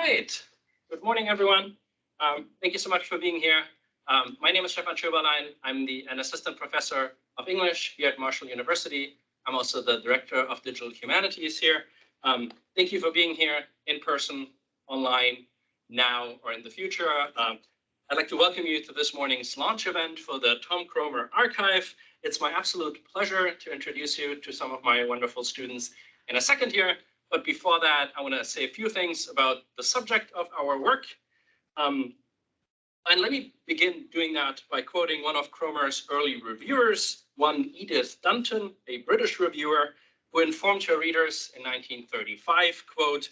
right. Good morning, everyone. Thank you so much for being here. My name is Stefan Schöberlein. I'm an assistant professor of English here at Marshall University. I'm also the director of digital humanities here. Thank you for being here in person, online, now, or in the future. I'd like to welcome you to this morning's launch event for the Tom Kromer Archive. It's my absolute pleasure to introduce you to some of my wonderful students in a second here. But before that, I want to say a few things about the subject of our work. And let me begin doing that by quoting one of Kromer's early reviewers, one Edith Dunton, a British reviewer, who informed her readers in 1935, quote,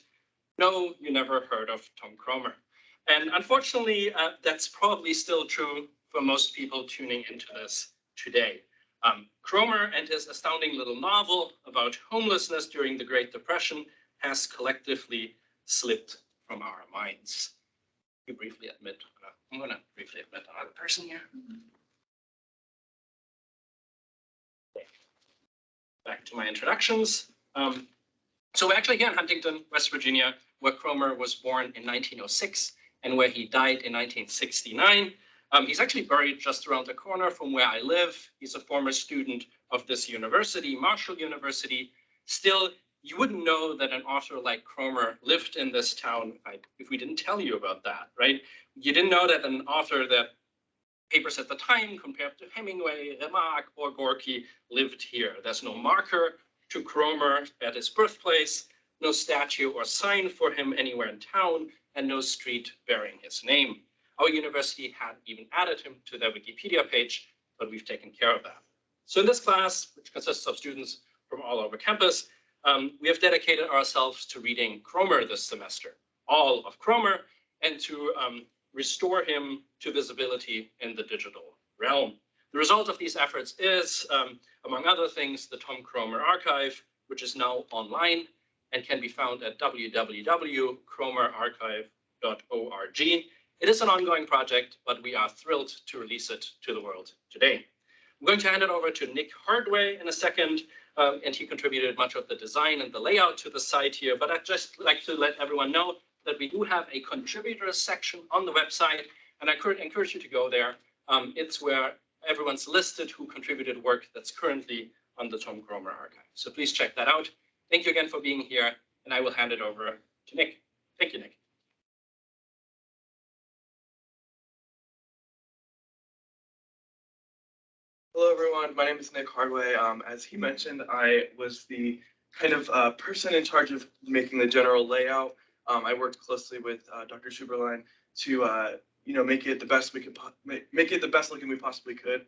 "No, you never heard of Tom Kromer." And unfortunately, that's probably still true for most people tuning into this today. Kromer and his astounding little novel about homelessness during the Great Depression has collectively slipped from our minds. I'm going to briefly admit another person here. Back to my introductions. So we're actually here in Huntington, West Virginia, where Kromer was born in 1906 and where he died in 1969. He's actually buried just around the corner from where I live. He's a former student of this university, Marshall University. Still, you wouldn't know that an author like Kromer lived in this town if we didn't tell you about that, right? You didn't know that an author that papers at the time compared to Hemingway, Remarque, or Gorky lived here. There's no marker to Kromer at his birthplace, no statue or sign for him anywhere in town, and no street bearing his name. Our university had even added him to their Wikipedia page, but we've taken care of that. So in this class, which consists of students from all over campus, we have dedicated ourselves to reading Kromer this semester, all of Kromer, and to restore him to visibility in the digital realm. The result of these efforts is, among other things, the Tom Kromer Archive, which is now online and can be found at www.kromerarchive.org. It is an ongoing project, but we are thrilled to release it to the world today. I'm going to hand it over to Nick Hardway in a second, and he contributed much of the design and the layout to the site here, but I'd just like to let everyone know that we do have a contributors section on the website, and I encourage you to go there. It's where everyone's listed who contributed work that's currently on the Tom Kromer Archive. So please check that out. Thank you again for being here, and I will hand it over to Nick. Thank you, Nick. Hello, everyone. My name is Nick Hardway. As he mentioned, I was the kind of person in charge of making the general layout. I worked closely with Dr. Schöberlein to, make it the best we could make it the best looking we possibly could.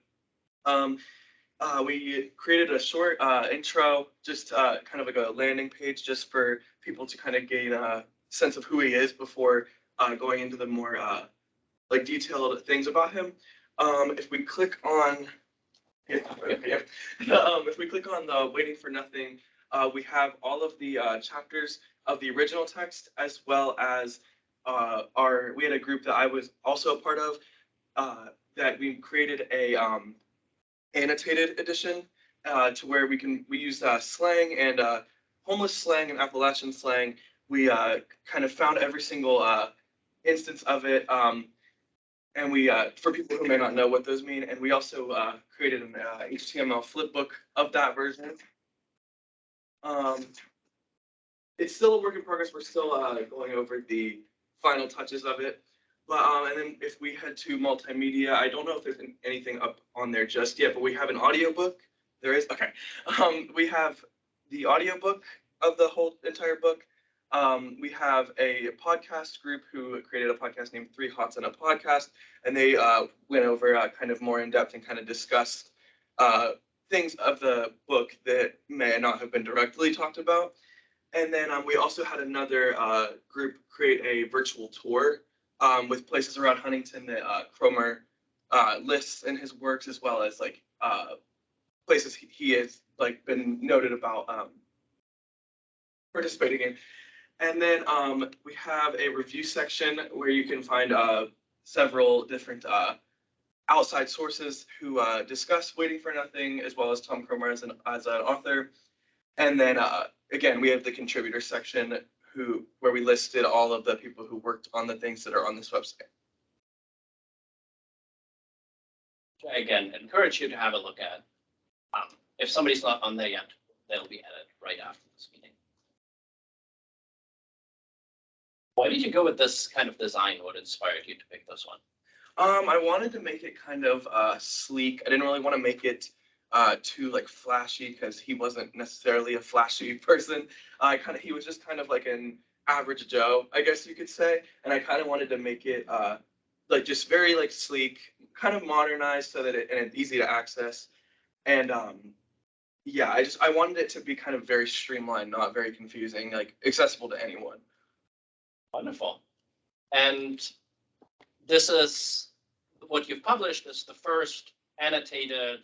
We created a short intro, just kind of like a landing page, just for people to kind of gain a sense of who he is before going into the more like detailed things about him. If we click on if we click on the Waiting for Nothing, we have all of the chapters of the original text, as well as we had a group that I was also a part of that we created a annotated edition to where we use slang and homeless slang and Appalachian slang. We kind of found every single instance of it. And we, for people who may not know what those mean, and we also created an HTML flipbook of that version. It's still a work in progress. We're still going over the final touches of it. But and then if we head to multimedia, I don't know if there's anything up on there just yet, but we have an audiobook. There is? Okay. We have the audiobook of the whole entire book. We have a podcast group who created a podcast named Three Hots and a Podcast, and they went over kind of more in depth and kind of discussed things of the book that may not have been directly talked about. And then we also had another group create a virtual tour with places around Huntington that Kromer lists in his works, as well as like places he has like been noted about participating in. And then we have a review section where you can find several different outside sources who discuss Waiting for Nothing, as well as Tom Kromer as an author. And then again, we have the contributor section where we listed all of the people who worked on the things that are on this website. I, again, encourage you to have a look at. If somebody's not on there yet, they'll be added right after this meeting. Why did you go with this kind of design? What inspired you to pick this one? I wanted to make it kind of sleek. I didn't really want to make it too like flashy because he wasn't necessarily a flashy person. He was just kind of like an average Joe, I guess you could say. And I kind of wanted to make it like just very like sleek, kind of modernized so that it's easy to access. And yeah, I wanted it to be kind of very streamlined, not very confusing, like accessible to anyone. Wonderful. And this is what you've published is the first annotated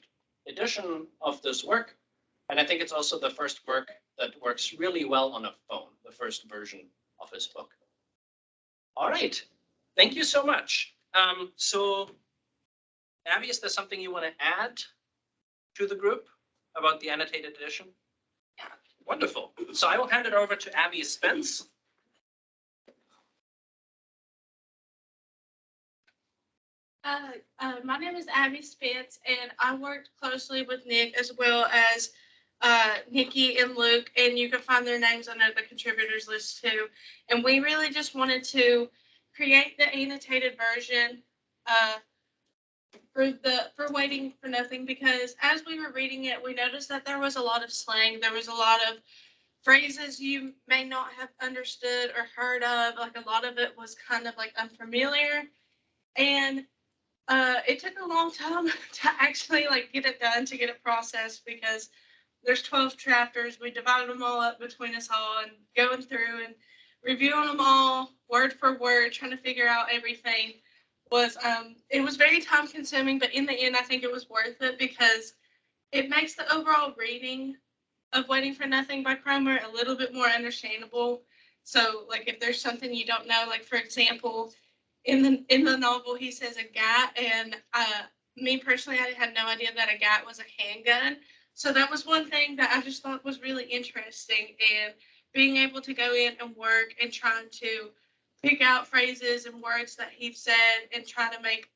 edition of this work. And I think it's also the first work that works really well on a phone, the first version of his book. All right. Thank you so much. So Abby, is there something you want to add to the group about the annotated edition? Yeah, wonderful. So I will hand it over to Abby Spence. My name is Abby Spence, and I worked closely with Nick as well as Nikki and Luke, and you can find their names under the contributors list too. And we really just wanted to create the annotated version for Waiting for Nothing, because as we were reading it, we noticed that there was a lot of slang. There was a lot of phrases you may not have understood or heard of. Like a lot of it was kind of like unfamiliar, and it took a long time to actually like get it done, to get it processed, because there's 12 chapters. We divided them all up between us all and going through and reviewing them all word for word, trying to figure out everything was, it was very time consuming, but in the end, I think it was worth it because it makes the overall reading of Waiting for Nothing by Kromer a little bit more understandable. So like if there's something you don't know, like for example, in the novel, he says a gat, and me personally, I had no idea that a gat was a handgun. So that was one thing that I just thought was really interesting, and being able to go in and work and trying to pick out phrases and words that he said and try to make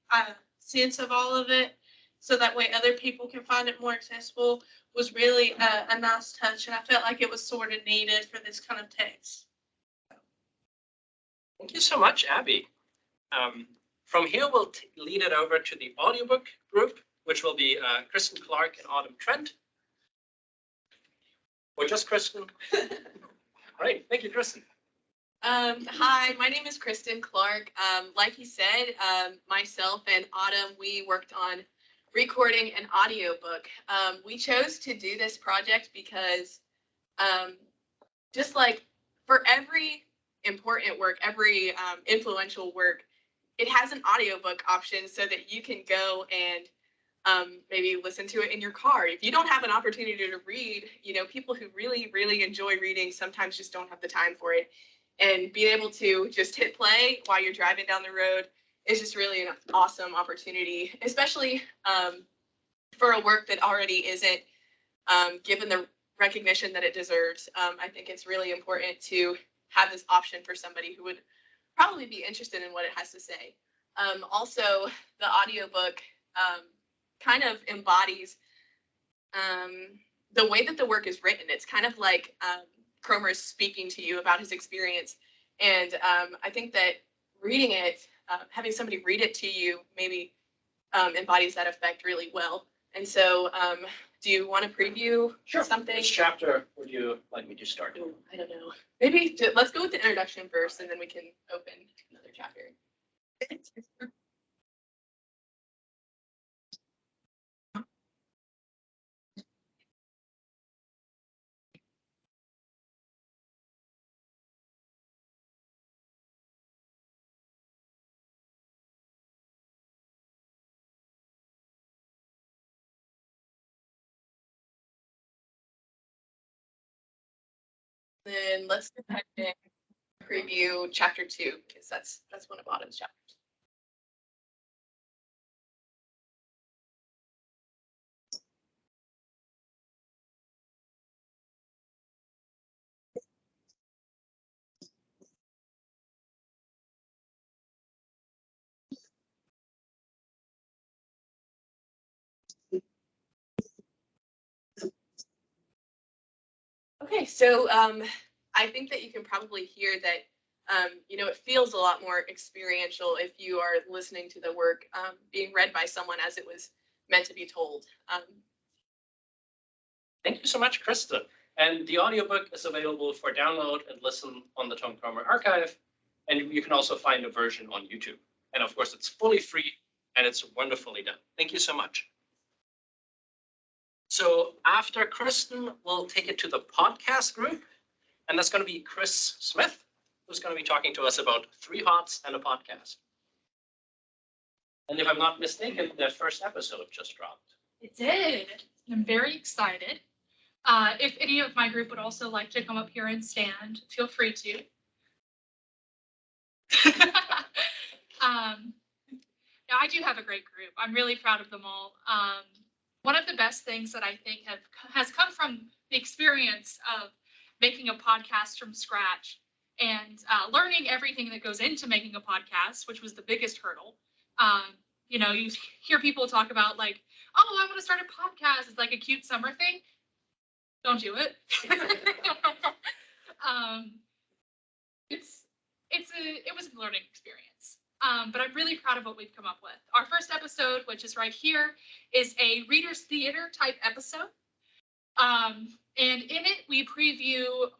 sense of all of it so that way other people can find it more accessible was really a nice touch, and I felt like it was sort of needed for this kind of text. Thank you so much, Abby. From here, we'll lead it over to the audiobook group, which will be Kristen Clark and Autumn Trent. Or just Kristen. Great, thank you, Kristen. Hi, my name is Kristen Clark. Like he said, myself and Autumn, we worked on recording an audiobook. We chose to do this project because just like for every important work, every influential work, it has an audiobook option so that you can go and maybe listen to it in your car. If you don't have an opportunity to read, you know, people who really, really enjoy reading sometimes just don't have the time for it. And being able to just hit play while you're driving down the road is just really an awesome opportunity, especially for a work that already isn't given the recognition that it deserves. I think it's really important to have this option for somebody who would probably be interested in what it has to say. Also, the audiobook kind of embodies the way that the work is written. It's kind of like Kromer is speaking to you about his experience. And I think that reading it, having somebody read it to you maybe embodies that effect really well. And so do you want to preview something? Which chapter would you like me to start? Ooh, I don't know. Maybe let's go with the introduction first, and then we can open another chapter. Then let's go ahead and preview chapter 2, because that's one of Autumn's chapters. Okay, so I think that you can probably hear that, it feels a lot more experiential if you are listening to the work being read by someone as it was meant to be told. Thank you so much, Kristen. And the audiobook is available for download and listen on the Tom Kromer archive. And you can also find a version on YouTube. And of course, it's fully free and it's wonderfully done. Thank you so much. So after Kristen, we'll take it to the podcast group. And that's going to be Krys Smith, who's going to be talking to us about 3 hots and a podcast. And if I'm not mistaken, the first episode just dropped. It did. I'm very excited. If any of my group would also like to come up here and stand, feel free to. Yeah, I do have a great group. I'm really proud of them all. One of the best things that I think has come from the experience of making a podcast from scratch and learning everything that goes into making a podcast, which was the biggest hurdle. You hear people talk about like, oh, I want to start a podcast. It's like a cute summer thing. Don't do it. It was a learning experience. But I'm really proud of what we've come up with. Our first episode, which is right here, is a Reader's Theater type episode. And in it, we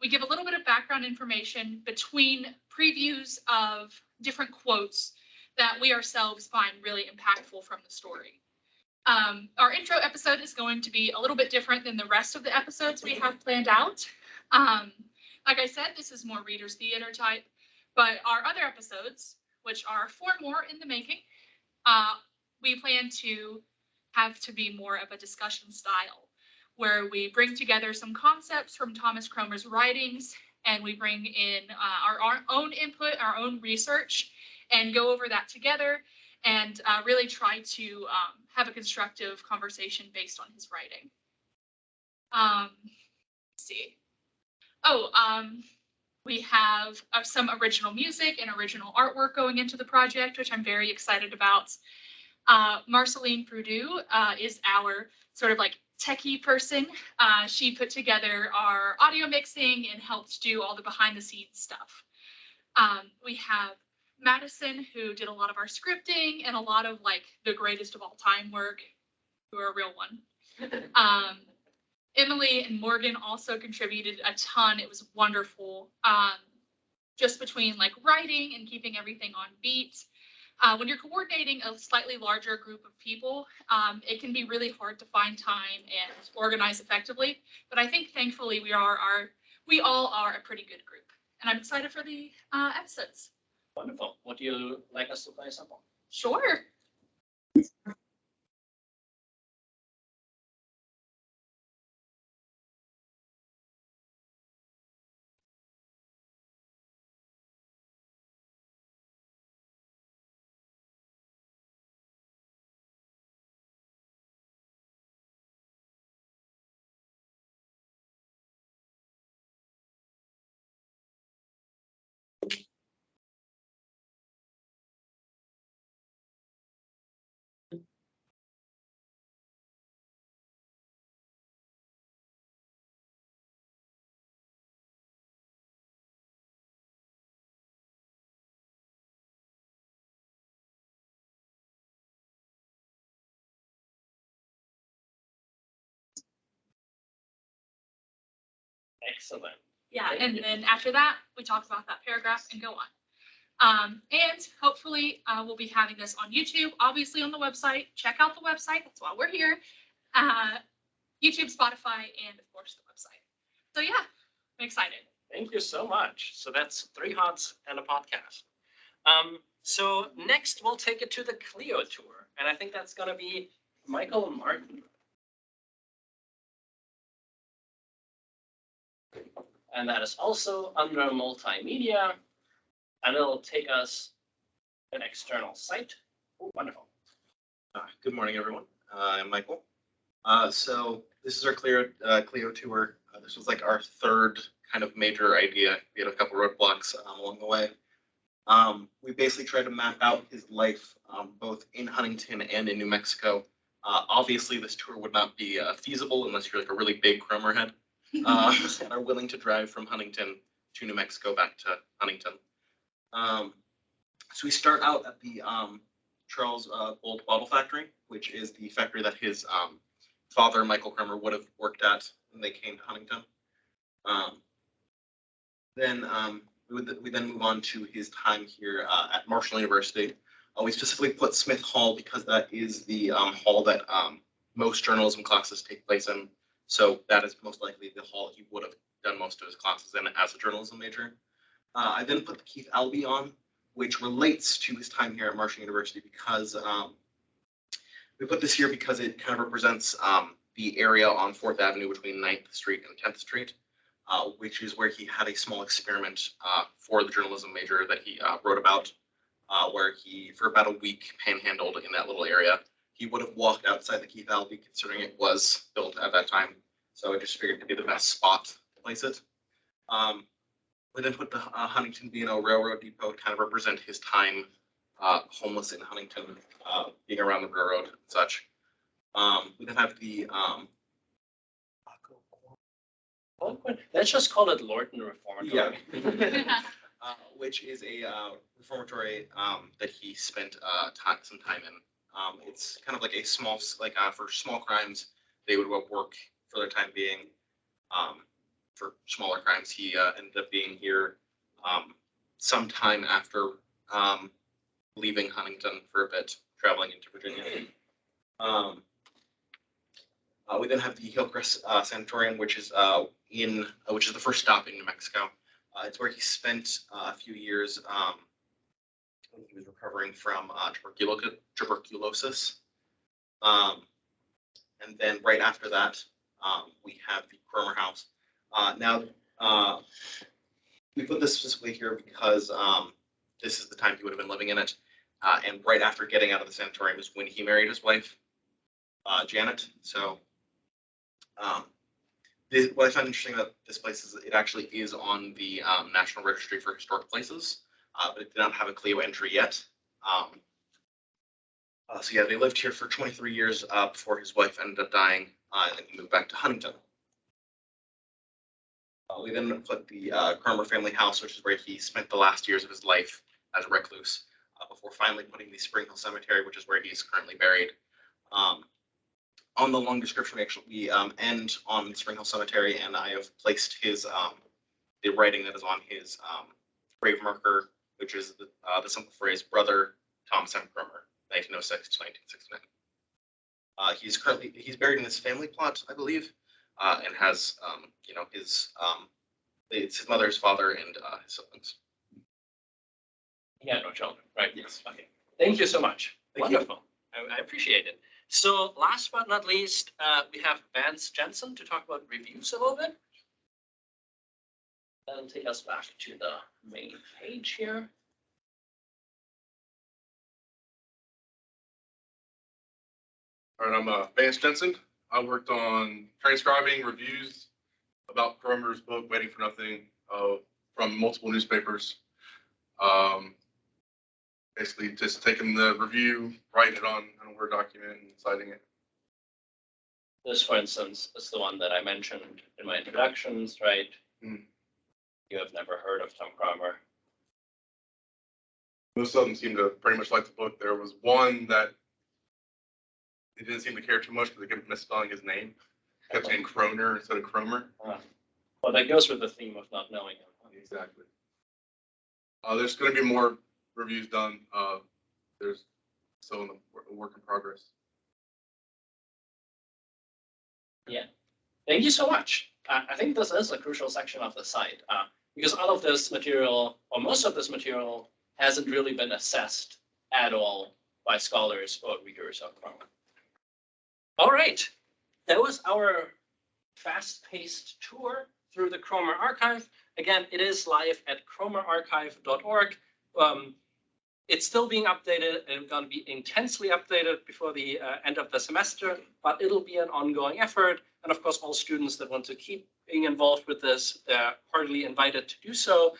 give a little bit of background information between previews of different quotes that we ourselves find really impactful from the story. Our intro episode is going to be a little bit different than the rest of the episodes we have planned out. Like I said, this is more Reader's Theater type, but our other episodes, which are 4 more in the making, we plan to have to be more of a discussion style, where we bring together some concepts from Thomas Kromer's writings, and we bring in our own input, our own research, and go over that together, and really try to have a constructive conversation based on his writing. Let's see. We have some original music and original artwork going into the project, which I'm very excited about. Marceline Prudu is our sort of like techie person. She put together our audio mixing and helped do all the behind the scenes stuff. We have Madison, who did a lot of our scripting and a lot of like the greatest of all time work, who are a real one. Emily and Morgan also contributed a ton. It was wonderful. Just between like writing and keeping everything on beat. When you're coordinating a slightly larger group of people, it can be really hard to find time and organize effectively. But I think thankfully we all are a pretty good group. And I'm excited for the episodes. Wonderful. Would you like us to play something? Sure. Excellent. Yeah, and then after that, we talk about that paragraph and go on. And hopefully we'll be having this on YouTube, obviously on the website. Check out the website. That's why we're here. YouTube, Spotify, and of course the website. So yeah, I'm excited. Thank you so much. So that's 3 hots and a podcast. So next we'll take it to the CLEO Tour. And I think that's going to be Michael and Martin. And that is also under multimedia. And it'll take us to an external site. Oh, wonderful. Good morning, everyone. I'm Michael. So this is our CLEO Tour. This was like our 3rd kind of major idea. We had a couple roadblocks along the way. We basically tried to map out his life both in Huntington and in New Mexico. Obviously, this tour would not be feasible unless you're like a really big Kromer head. and are willing to drive from Huntington to New Mexico back to Huntington. So we start out at the Charles Bolt Bottle Factory, which is the factory that his father, Michael Kromer, would have worked at when they came to Huntington. Then we then move on to his time here at Marshall University. We specifically put Smith Hall because that is the hall that most journalism classes take place in. So that is most likely the hall he would have done most of his classes in as a journalism major. I then put the Keith Albee on, which relates to his time here at Marshall University because we put this here because it kind of represents the area on 4th Avenue between 9th Street and 10th Street, which is where he had a small experiment for the journalism major that he wrote about, where he, for about a week, panhandled in that little area. He would have walked outside the Keith Albee, considering it was built at that time. So I just figured to be the best spot to place it. We then put the Huntington B&O Railroad Depot to kind of represent his time homeless in Huntington, being around the railroad and such. We then have the let's just call it Lorton Reformatory. Yeah. Which is a reformatory that he spent some time in. It's kind of like a small, for small crimes, they would work for their time being. For smaller crimes, he ended up being here sometime after leaving Huntington for a bit, traveling into Virginia. We then have the Hillcrest Sanatorium, which is the first stop in New Mexico. It's where he spent a few years when he was recovering from tuberculosis. And then right after that, we have the Kromer House. Now, we put this specifically here because this is the time he would have been living in it. And right after getting out of the sanatorium is when he married his wife, Janet. So what I find interesting about this place is it actually is on the National Registry for Historic Places, but it did not have a CLEO entry yet. So yeah, they lived here for 23 years before his wife ended up dying, and he moved back to Huntington. We then put the Kromer family house, which is where he spent the last years of his life as a recluse, before finally putting the Spring Hill Cemetery, which is where he's currently buried. On the long description, we end on Spring Hill Cemetery, and I have placed his the writing that is on his grave marker, which is the simple phrase "Brother Thomas M. Kromer, 1906 to 1969." He's buried in his family plot, I believe, and has it's his mother, his father, and his siblings. Yeah, no children, right? Yes. Okay. Thank you so much. Thank you. Wonderful. I appreciate it. So last but not least, we have Vance Jensen to talk about reviews a little bit. That'll take us back to the main page here. All right, I'm Vance Jensen. I worked on transcribing reviews about Kromer's book, Waiting for Nothing, from multiple newspapers. Basically just taking the review, writing it on a Word document and citing it. This, for instance, is the one that I mentioned in my introductions, right? Mm. You have never heard of Tom Kromer. Most of them seem to pretty much like the book. There was one that they didn't seem to care too much because they kept misspelling his name. Kept saying Kroner instead of Kromer. Well, that goes with the theme of not knowing him. Exactly. There's going to be more reviews done. There's still a work in progress. Yeah. Thank you so much. I think this is a crucial section of the site because all of this material, or most of this material, hasn't really been assessed at all by scholars or readers of Kromer. All right. That was our fast-paced tour through the Kromer archive. Again, it is live at kromerarchive.org. It's still being updated and going to be intensely updated before the end of the semester, but it'll be an ongoing effort. And of course, all students that want to keep being involved with this, they're heartily invited to do so.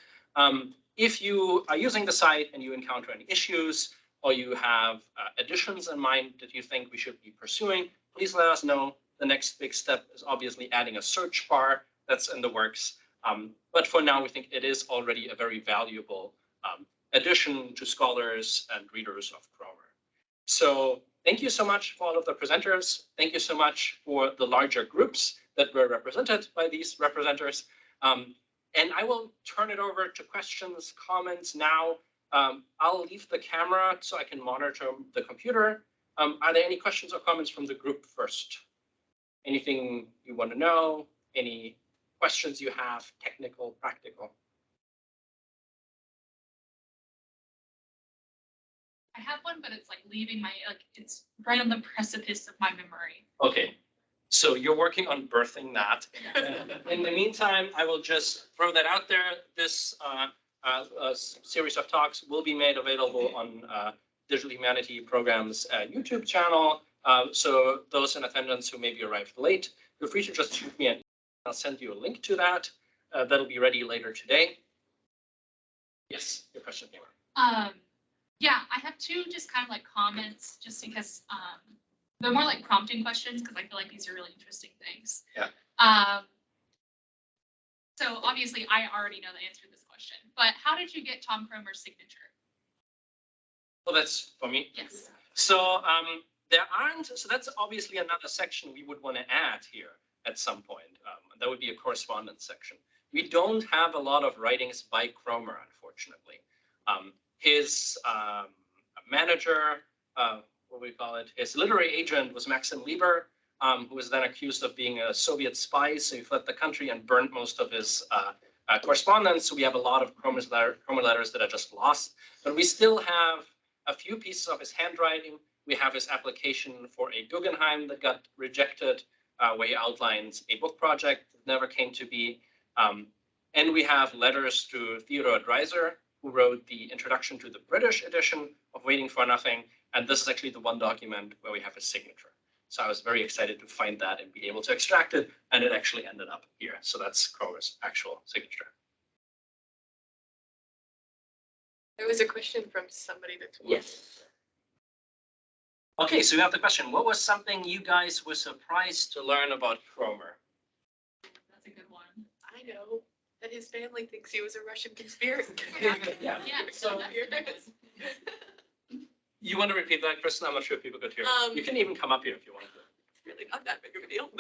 If you are using the site and you encounter any issues, or you have additions in mind that you think we should be pursuing, please let us know. The next big step is obviously adding a search bar that's in the works. But for now, we think it is already a very valuable addition to scholars and readers of Kromer. So thank you so much for all of the presenters. Thank you so much for the larger groups that were represented by these representers. And I will turn it over to questions, comments now. I'll leave the camera so I can monitor the computer. Are there any questions or comments from the group first? Anything you want to know? Any questions you have, technical, practical? I have one, but it's like leaving my, it's right on the precipice of my memory. Okay, so you're working on birthing that. In the meantime, I will just throw that out there. This series of talks will be made available on Digital Humanity Program's YouTube channel. So those in attendance who maybe arrived late, feel free to just shoot me an email. I'll send you a link to that. That'll be ready later today. Yes, your question came up. Yeah, I have two just kind of like comments, just because they're more like prompting questions, because I feel like these are really interesting things. Yeah. So obviously I already know the answer to this question, but how did you get Tom Kromer's signature? Well, that's for me. Yes. So there aren't, so that's obviously another section we would want to add here at some point. That would be a correspondence section. We don't have a lot of writings by Kromer, unfortunately. His manager, what we call it, his literary agent was Maxim Lieber, who was then accused of being a Soviet spy. So he fled the country and burned most of his correspondence. So we have a lot of Kromer letters that are just lost. But we still have a few pieces of his handwriting. We have his application for a Guggenheim that got rejected, where he outlines a book project that never came to be. And we have letters to Theodore Dreiser, who wrote the introduction to the British edition of Waiting for Nothing. And this is actually the one document where we have his signature. So I was very excited to find that and be able to extract it. And it actually ended up here. So that's Kromer's actual signature. There was a question from somebody that's. Yes. Okay, so we have the question. What was something you guys were surprised to learn about Kromer? That's a good one. I know that his family thinks he was a Russian conspiracy. Yeah. Yeah. So you want to repeat that, Kristen? I'm not sure if people could hear. You can even come up here if you want to. It's really not that big of a deal.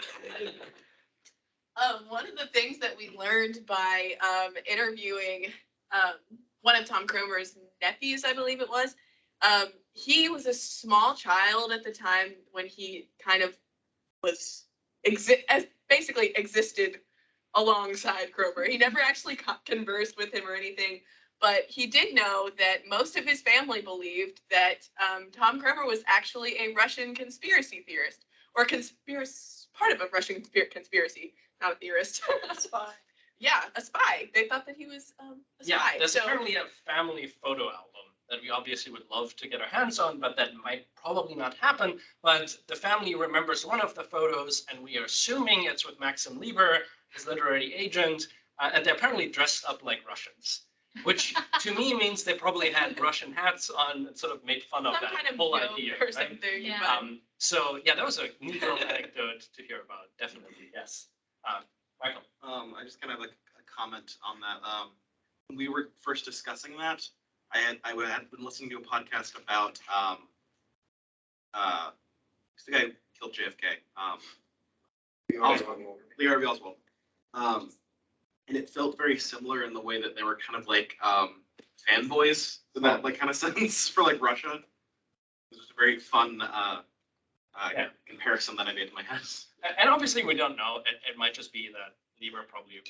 One of the things that we learned by interviewing one of Tom Kromer's nephews, I believe it was, he was a small child at the time when he kind of was basically existed alongside Kromer. He never actually conversed with him or anything, but he did know that most of his family believed that Tom Kromer was actually a Russian conspiracy theorist, or part of a Russian conspiracy, not a theorist. A spy. Yeah, a spy. They thought that he was a spy. Yeah, there's apparently a family photo album that we obviously would love to get our hands on, but that might probably not happen. But the family remembers one of the photos, and we are assuming it's with Maxim Lieber, his literary agent, and they're apparently dressed up like Russians, which to me means they probably had Russian hats on and sort of made fun of Some that kind of whole joke idea. or Right? something. Yeah. But So yeah, that was a neat little anecdote to hear about. Definitely, yes. Michael. I just kind of like a comment on that. When we were first discussing that, I had been listening to a podcast about who's the guy who killed JFK? Lee Harvey Oswald. And it felt very similar in the way that they were kind of like fanboys in that like kind of sense for like Russia. It was a very fun comparison that I made in my head. And obviously we don't know. It might just be that Lieber probably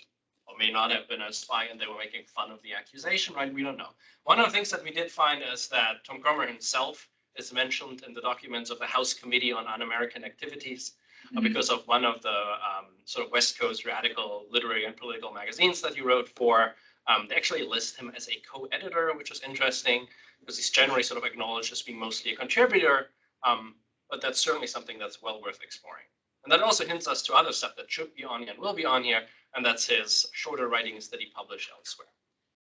or may not have been a spy and they were making fun of the accusation, right? We don't know. One of the things that we did find is that Tom Kromer himself is mentioned in the documents of the House Committee on Un-American Activities because of one of the sort of West Coast radical literary and political magazines that he wrote for. They actually list him as a co-editor, which is interesting because he's generally sort of acknowledged as being mostly a contributor, but that's certainly something that's well worth exploring. And that also hints us to other stuff that should be on here and will be on here, and that's his shorter writings that he published elsewhere.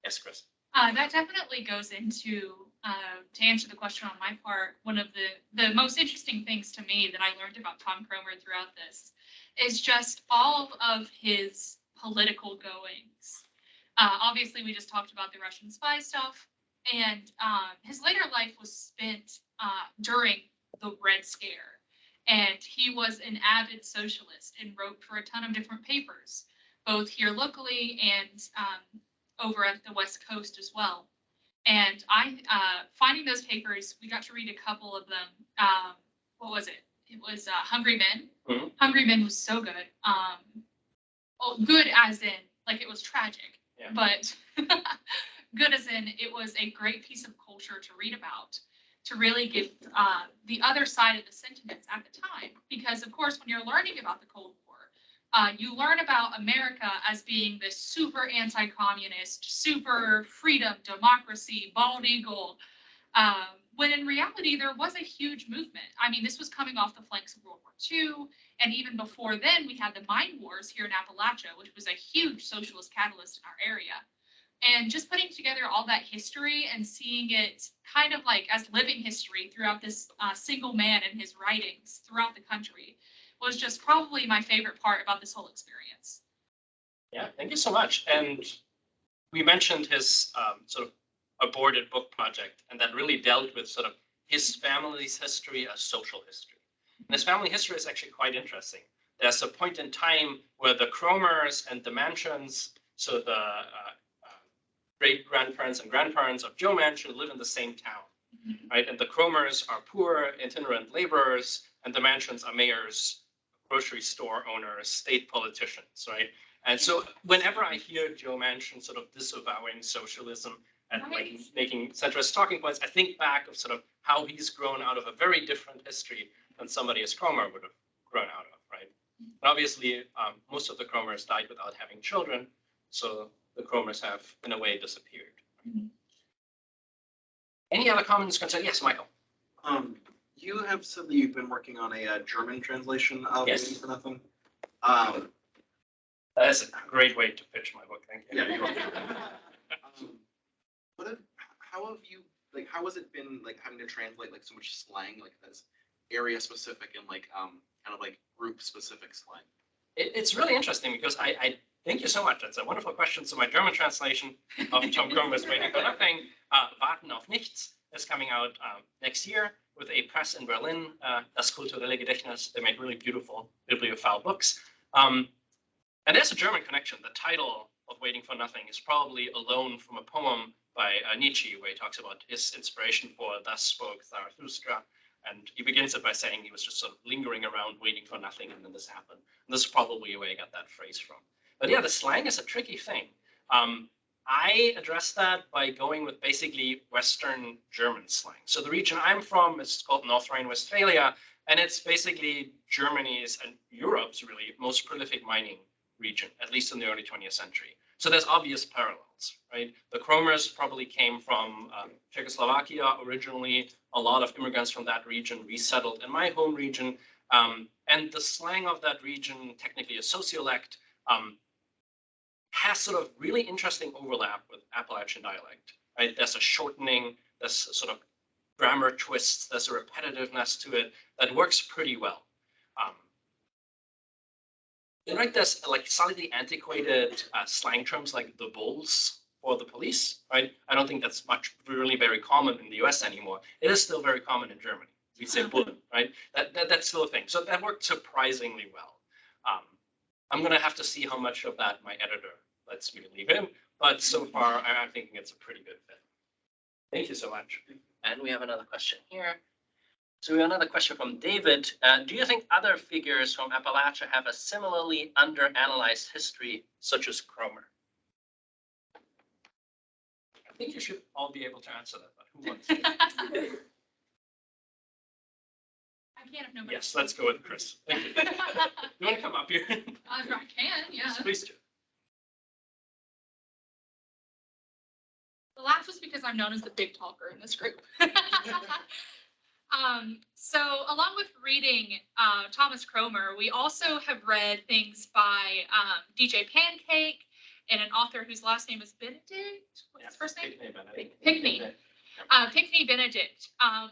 Yes, Krys. That definitely goes into, to answer the question on my part, one of the most interesting things to me that I learned about Tom Kromer throughout this is just all of his political goings. Obviously, we just talked about the Russian spy stuff, and his later life was spent during the Red Scare. And he was an avid socialist and wrote for a ton of different papers, both here locally and over at the West Coast as well. And finding those papers, we got to read a couple of them. What was it? It was Hungry Men. Mm-hmm. Hungry Men was so good. Well, good as in, like, it was tragic, Yeah. but good as in it was a great piece of culture to read about, to really give the other side of the sentiments at the time. Because, of course, when you're learning about the Cold War, you learn about America as being this super anti-communist, super freedom, democracy, bald eagle, when in reality, there was a huge movement. I mean, this was coming off the flanks of World War II, and even before then, we had the mine wars here in Appalachia, which was a huge socialist catalyst in our area. And just putting together all that history and seeing it kind of like as living history throughout this single man and his writings throughout the country was just probably my favorite part about this whole experience. Yeah, thank you so much. And we mentioned his sort of aborted book project, and that really dealt with sort of his family's history as social history. And his family history is actually quite interesting. There's a point in time where the Kromers and the Mansions, so the great-grandparents and grandparents of Joe Manchin, live in the same town, right? And the Kromers are poor, itinerant laborers, and the Mansions are mayors, grocery store owners, state politicians, right? And so whenever I hear Joe Manchin sort of disavowing socialism and like making centrist talking points, I think back of sort of how he's grown out of a very different history than somebody as Kromer would have grown out of, right? And obviously, most of the Kromers died without having children, so the Kromers have, in a way, disappeared. Any other comments, concerns? Yes, Michael. You have said that you've been working on a German translation of Yes. Waiting for Nothing. That's a great way to pitch my book. Thank you. Yeah, you're welcome. How have you, like, how has it been, like, having to translate, like, so much slang, like, that's area-specific and, like, kind of, like, group-specific slang? It's really interesting because I thank you so much. That's a wonderful question. So my German translation of Tom Kromer's Waiting for Nothing, Warten auf Nichts, is coming out next year with a press in Berlin, Das kulturelle Gedächtnis. They make really beautiful bibliophile books. And there's a German connection. The title of Waiting for Nothing is probably a loan from a poem by Nietzsche, where he talks about his inspiration for Thus Spoke Zarathustra. And he begins it by saying he was just sort of lingering around waiting for nothing, and then this happened. And this is probably where he got that phrase from. But yeah, the slang is a tricky thing. I address that by going with basically Western German slang. So the region I'm from is called North Rhine-Westphalia, and it's basically Germany's and Europe's really most prolific mining region, at least in the early 20th century. So there's obvious parallels, right? The Kromers probably came from Czechoslovakia originally. A lot of immigrants from that region resettled in my home region. And the slang of that region, technically a sociolect, has sort of really interesting overlap with Appalachian dialect, right? There's a shortening, there's sort of grammar twists, there's a repetitiveness to it that works pretty well. And right, there's like slightly antiquated slang terms like the bulls or the police, right? I don't think that's really very common in the US anymore. It is still very common in Germany. We say bullen, right? That's still a thing. So that worked surprisingly well. I'm gonna have to see how much of that my editor lets me leave in, but so far I'm thinking it's a pretty good fit. Thank you so much. And we have another question here. So we have another question from David. Do you think other figures from Appalachia have a similarly underanalyzed history, such as Kromer? I think you should all be able to answer that, but who wants to? I can't if nobody. Yes, let's go with Krys. Thank you. You want to come up here? I can, yeah. Yes, please do. The laugh was because I'm known as the big talker in this group. So along with reading Thomas Kromer, we also have read things by DJ Pancake and an author whose last name is Benedict. What's his first name? Pickney. Pickney Benedict,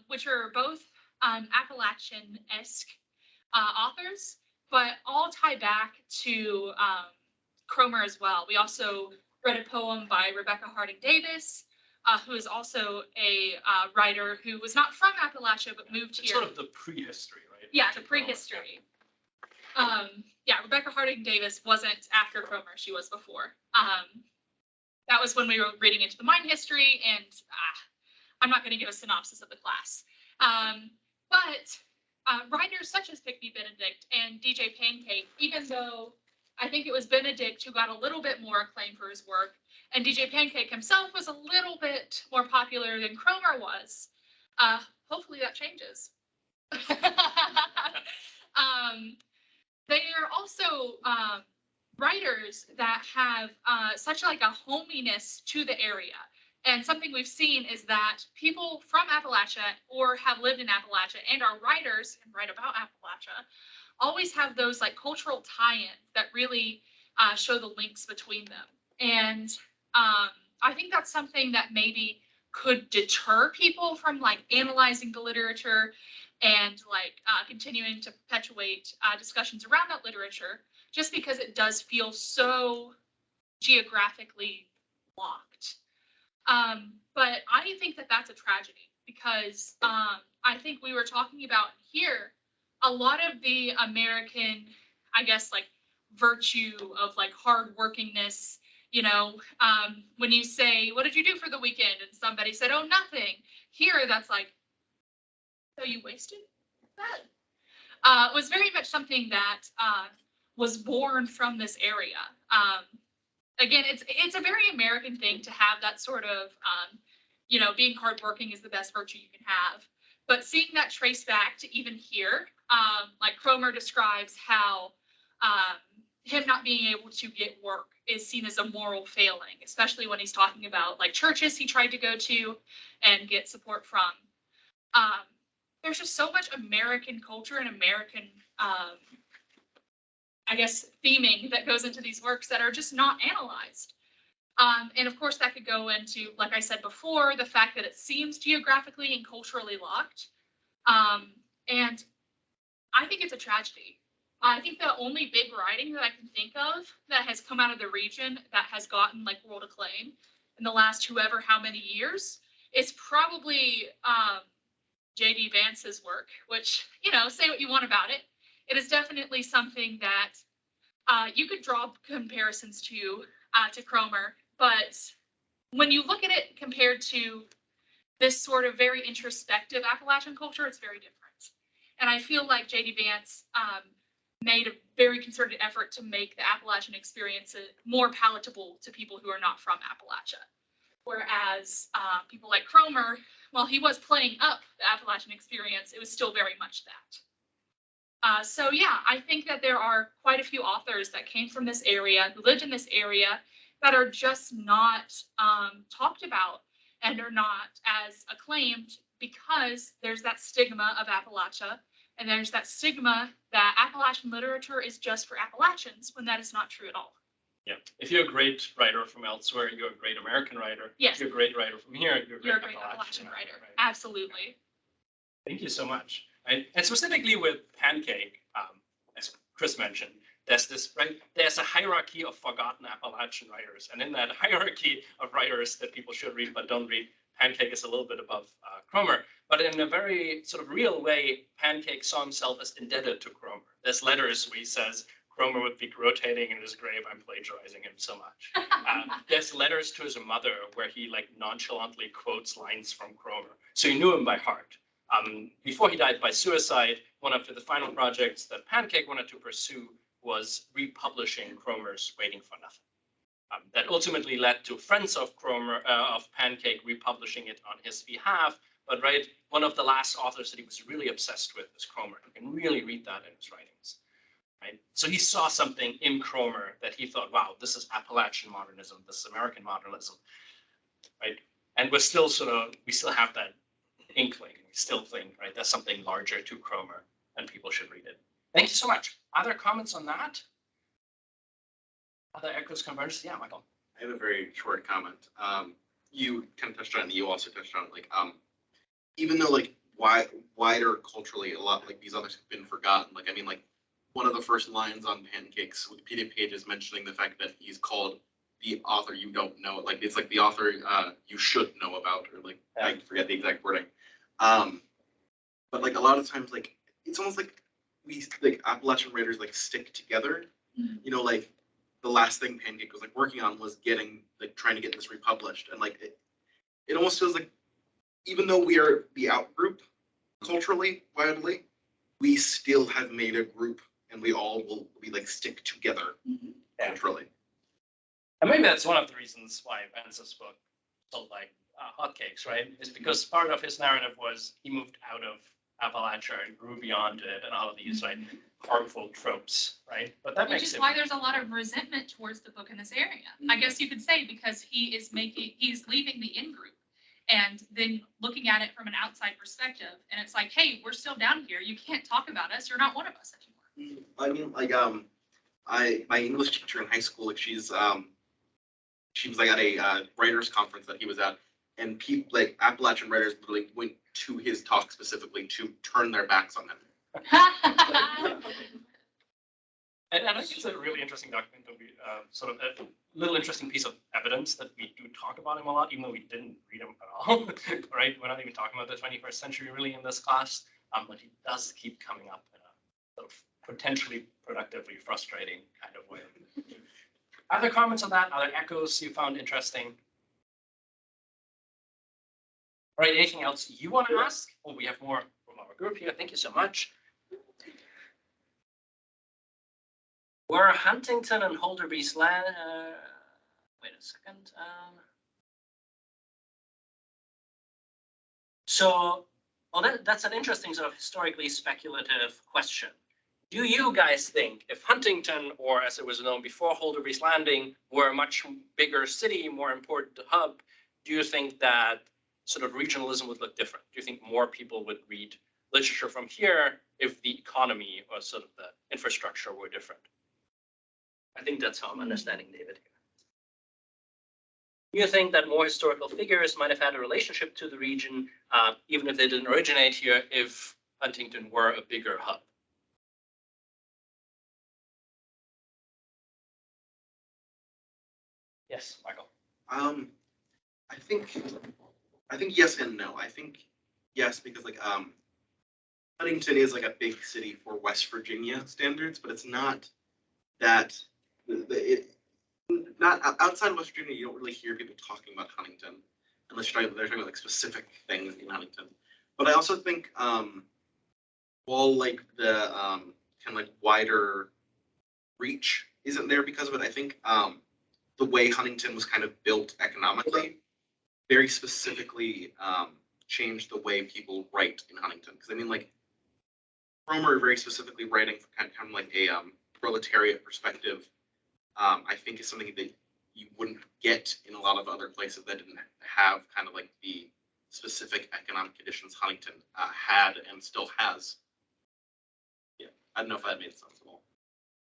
which are both Appalachian-esque authors, but all tie back to Kromer as well. We also read a poem by Rebecca Harding Davis, who is also a writer who was not from Appalachia but moved It's here. sort of the prehistory, right? Yeah, the prehistory. Yeah, Rebecca Harding Davis wasn't after Kromer, she was before. That was when we were reading into the mine history, and I'm not going to give a synopsis of the class. But writers such as Pick Me Benedict and DJ Pancake, even though I think it was Benedict who got a little bit more acclaim for his work, and DJ Pancake himself was a little bit more popular than Kromer was. Hopefully that changes. They are also writers that have such like a hominess to the area. And something we've seen is that people from Appalachia or have lived in Appalachia and are writers and write about Appalachia always have those like cultural tie-ins that really show the links between them. And I think that's something that maybe could deter people from like analyzing the literature and like continuing to perpetuate discussions around that literature, just because it does feel so geographically locked. But I think that that's a tragedy, because I think we were talking about here a lot of the American, I guess, like virtue of like hardworkingness. You know, when you say, "What did you do for the weekend?" and somebody said, "Oh, nothing." Here, that's like, "So you wasted that?" Was very much something that was born from this area. Again, it's a very American thing to have that sort of, you know, being hardworking is the best virtue you can have. But seeing that trace back to even here, like Kromer describes how him not being able to get work is seen as a moral failing, especially when he's talking about like churches he tried to go to and get support from. There's just so much American culture and American, I guess, theming that goes into these works that are just not analyzed. And of course, that could go into, like I said before, the fact that it seems geographically and culturally locked. And I think it's a tragedy. I think the only big writing that I can think of that has come out of the region that has gotten like world acclaim in the last whoever how many years is probably J.D. Vance's work, which, you know, say what you want about it. It is definitely something that you could draw comparisons to Kromer, but when you look at it compared to this sort of very introspective Appalachian culture, it's very different. And I feel like J.D. Vance made a very concerted effort to make the Appalachian experience more palatable to people who are not from Appalachia. Whereas people like Kromer, while he was playing up the Appalachian experience, it was still very much that. So yeah, I think that there are quite a few authors that came from this area, who lived in this area, that are just not talked about and are not as acclaimed because there's that stigma of Appalachia, and there's that stigma that Appalachian literature is just for Appalachians, when that is not true at all. Yeah, if you're a great writer from elsewhere, you're a great American writer. Yes. If you're a great writer from here, you're a great Appalachian writer. Right? Absolutely. Thank you so much. And specifically with Pancake, as Krys mentioned, there's this, right? There's a hierarchy of forgotten Appalachian writers, and in that hierarchy of writers that people should read but don't read, Pancake is a little bit above Kromer. But in a very sort of real way, Pancake saw himself as indebted to Kromer. There's letters where he says Kromer would be rotating in his grave. I'm plagiarizing him so much. There's letters to his mother where he like nonchalantly quotes lines from Kromer. So he knew him by heart. Before he died by suicide, one of the final projects that Pancake wanted to pursue was republishing Kromer's Waiting for Nothing. That ultimately led to friends of Kromer, of Pancake, republishing it on his behalf. But right, one of the last authors that he was really obsessed with was Kromer. You can really read that in his writings. Right? So he saw something in Kromer that he thought, wow, this is Appalachian modernism, this is American modernism, right? And we still have that inkling. We still think, right, there's something larger to Kromer and people should read it. Thank you so much. Other comments on that? Other echoes, convergences? Yeah, Michael. I have a very short comment. You kind of touched on it, you also touched on it, like, even though like wider culturally, a lot like these others have been forgotten, like, I mean, like, one of the first lines on Pancakes Wikipedia page is mentioning the fact that he's called the author you don't know. Like it's like the author you should know about, or like I forget the exact wording. But like a lot of times, like it's almost like we like Appalachian writers like stick together. You know, like the last thing Pancake was like working on was getting like trying to get this republished, and like it almost feels like even though we are the out group culturally, widely, we still have made a group, and we all will be like stick together culturally. And maybe that's one of the reasons why Vance's book sold like hotcakes, right? Is because part of his narrative was he moved out of Appalachia and grew beyond it, and all of these like harmful tropes, right? But that Which makes is it why there's a lot of resentment towards the book in this area. I guess you could say because he's leaving the in-group and then looking at it from an outside perspective. And it's like, hey, we're still down here. You can't talk about us. You're not one of us anymore. I mean, like my English teacher in high school, like she was like at a writers conference that he was at, and people like Appalachian writers literally went to his talk specifically to turn their backs on him. And I think it's a really interesting document that we sort of a little interesting piece of evidence that we do talk about him a lot, even though we didn't read him at all, right? We're not even talking about the 21st century really in this class, but he does keep coming up in a sort of potentially productively frustrating kind of way. Other comments on that? Other echoes you found interesting? All right, anything else you want to ask? Oh, we have more from our group here. Thank you so much. Were Huntington and Holderby's land? Wait a second. That's an interesting sort of historically speculative question. Do you guys think if Huntington, or as it was known before Holderby's Landing, were a much bigger city, more important hub, do you think that sort of regionalism would look different? Do you think more people would read literature from here if the economy or sort of the infrastructure were different? I think that's how I'm understanding David here. Do you think that more historical figures might have had a relationship to the region, even if they didn't originate here, if Huntington were a bigger hub? Yes, Michael. I think yes and no. I think yes because like Huntington is like a big city for West Virginia standards, but it's not that not outside of West Virginia. You don't really hear people talking about Huntington unless they're talking about like specific things in Huntington. But I also think while like the kind of like wider reach isn't there because of it, I think the way Huntington was kind of built economically very specifically changed the way people write in Huntington. Because I mean, like Kromer very specifically writing from kind of like a proletariat perspective, I think is something that you wouldn't get in a lot of other places that didn't have kind of like the specific economic conditions Huntington had and still has. Yeah, I don't know if that made sense at all.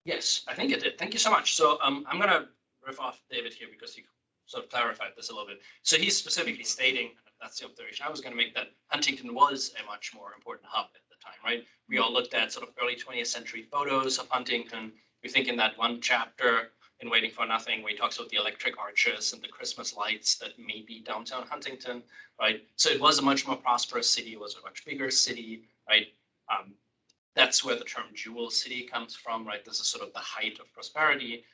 Yes, I think it did. Thank you so much. So I'm going to riff off David here because he sort of clarified this a little bit. So he's specifically stating, that's the observation I was going to make, that Huntington was a much more important hub at the time, right? We all looked at sort of early 20th century photos of Huntington. We think in that one chapter in Waiting for Nothing, where he talks about the electric arches and the Christmas lights that may be downtown Huntington, right? So it was a much more prosperous city. It was a much bigger city, right? That's where the term Jewel City comes from, right? This is sort of the height of prosperity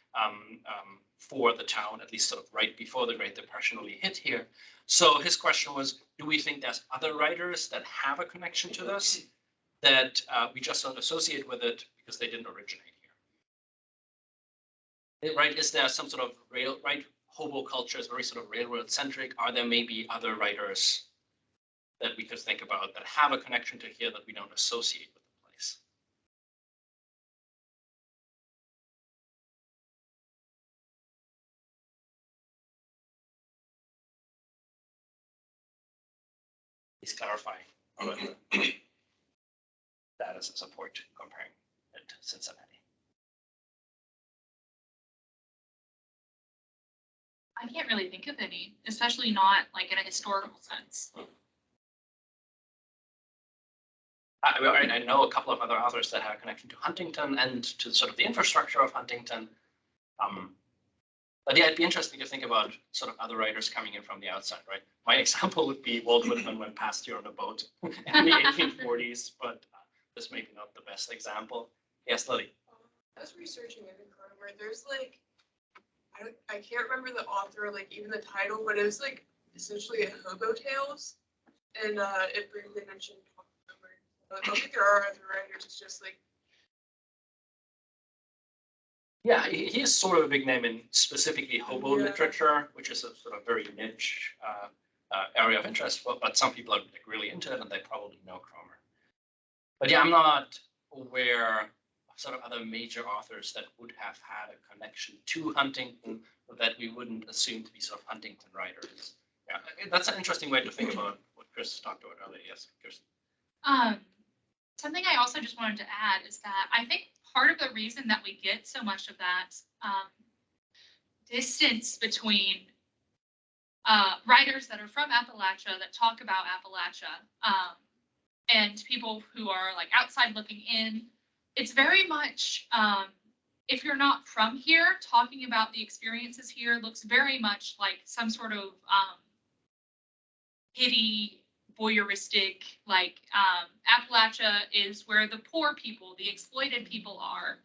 for the town, at least sort of right before the Great Depression really hit here. So his question was, do we think there's other writers that have a connection to this that we just don't associate with it because they didn't originate here? Right? Is there some sort of right? Hobo culture is very sort of railroad centric. Are there maybe other writers that we could think about that have a connection to here that we don't associate with the place? Please clarify that as a support comparing it to Cincinnati. I can't really think of any, especially not like in a historical sense. I know a couple of other authors that have a connection to Huntington and to sort of the infrastructure of Huntington. But yeah, it'd be interesting to think about sort of other writers coming in from the outside, right? My example would be Walt Whitman went past here on a boat in the 1840s, but this may be not the best example. Yes, Lily. I was researching it in Kromer. There's like, I can't remember the author, like even the title, but it was like essentially a Hobo Tales, and it briefly mentioned Tom Kromer. I don't think there are other writers. It's just like. Yeah, he is sort of a big name in specifically hobo literature, which is a sort of very niche area of interest, but some people are like really into it and they probably know Kromer. But yeah, I'm not aware of sort of other major authors that would have had a connection to Huntington that we wouldn't assume to be sort of Huntington writers. Yeah, that's an interesting way to think about what Krys talked about earlier. Yes, Kristen. Something I also just wanted to add is that I think part of the reason that we get so much of that distance between writers that are from Appalachia that talk about Appalachia and people who are like outside looking in, it's very much, if you're not from here, talking about the experiences here looks very much like some sort of hitty, voyeuristic, like Appalachia is where the poor people, the exploited people are.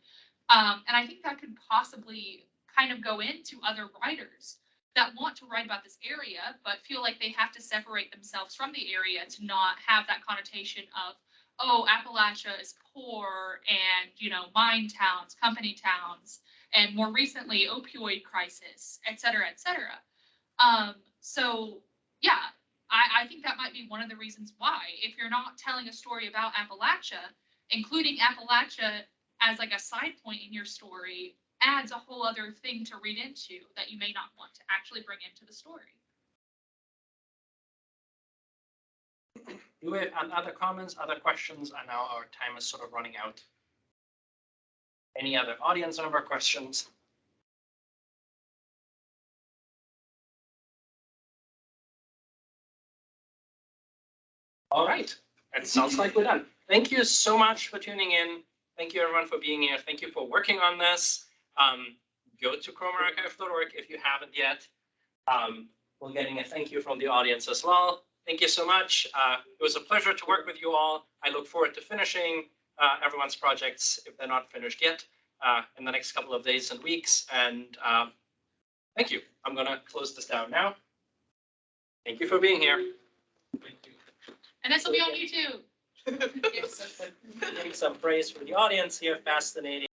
And I think that could possibly kind of go into other writers that want to write about this area, but feel like they have to separate themselves from the area to not have that connotation of, oh, Appalachia is poor and, you know, mine towns, company towns, and more recently, opioid crisis, et cetera, et cetera. So yeah, I think that might be one of the reasons why, if you're not telling a story about Appalachia, including Appalachia as like a side point in your story adds a whole other thing to read into that you may not want to actually bring into the story. Do we have other comments, other questions? I know our time is sort of running out. Any other audience member questions? All right, it sounds like we're done. Thank you so much for tuning in. Thank you everyone for being here. Thank you for working on this. Go to kromerarchive.org if you haven't yet. We're getting a thank you from the audience as well. Thank you so much. It was a pleasure to work with you all. I look forward to finishing everyone's projects if they're not finished yet in the next couple of days and weeks. And thank you. I'm going to close this down now. Thank you for being here. Thank you. And this will be on YouTube. Getting some praise from the audience here. Fascinating.